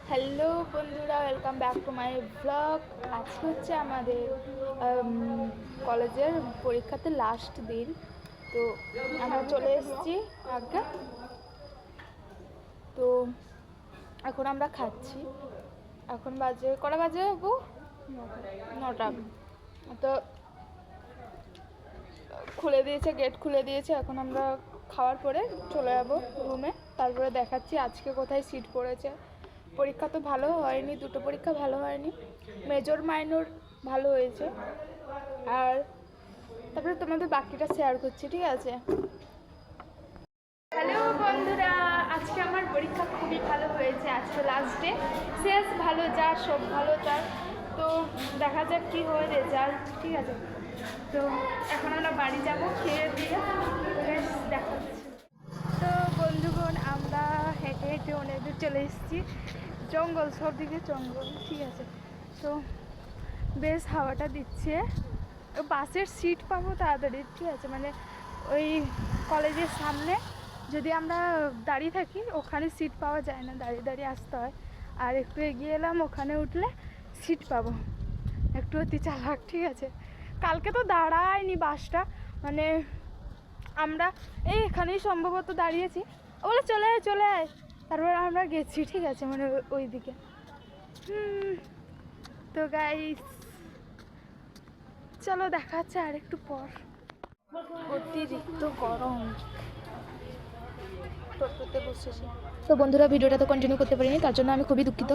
Hello বন্ধুরা, welcome back to my blog. আজকে হচ্ছে আমাদের কলেজের পরীক্ষাতে লাস্ট দিন। তো আমরা চলে এসেছি আগে। তো এখন আমরা খাচ্ছি। এখন বাজে কটা বাজে বাবু? 9টা। তো খুলে দিয়েছে, গেট খুলে দিয়েছে। এখন আমরা খাওয়ার পরে চলে যাবো রুমে। তারপরে দেখাচ্ছি আজকে কোথায় সিট পড়েছে। পরীক্ষা তো ভালো হয়নি, দুটো পরীক্ষা ভালো হয়নি, মেজর মাইনর ভালো হয়েছে। আর তারপরে তোমাদের বাকিটা শেয়ার করছি, ঠিক আছে? হ্যালো বন্ধুরা, আজকে আমার পরীক্ষা খুবই ভালো হয়েছে। আজকে লাস্ট ডে, শেষ ভালো যার সব ভালো তার। তো দেখা যাক কী হয় রেজাল্ট, ঠিক আছে? তো এখন আমরা বাড়ি যাব, খেয়ে দিয়ে দেখাচ্ছি। তো বন্ধুগণ, আমরা হেঁটে হেঁটে অনেক দূর চলে এসেছি। জঙ্গল, সব দিকে জঙ্গল, ঠিক আছে? তো বেশ হাওয়াটা দিচ্ছে। বাসের সিট পাবো তাড়াতাড়ি, ঠিক আছে? মানে ওই কলেজের সামনে যদি আমরা দাঁড়িয়ে থাকি, ওখানে সিট পাওয়া যায় না, দাঁড়িয়ে দাঁড়িয়ে আসতে হয়। আর একটু এগিয়ে এলাম, ওখানে উঠলে সিট পাবো। একটু অতি চালাক, ঠিক আছে? কালকে তো দাঁড়ায়নি বাসটা, মানে আমরা এখানেই সম্ভবত দাঁড়িয়েছি। বলে চলে আয় চলে আয়, তারপর আমরা গেছি, ঠিক আছে? মানে ওই দিকে। তো গাইস, চলো দেখা হচ্ছে আর একটু পর। অতিরিক্ত গরম, টোটোতে বসেছি। তো বন্ধুরা, ভিডিওটা তো কন্টিনিউ করতে পারিনি, তার জন্য আমি খুবই দুঃখিত।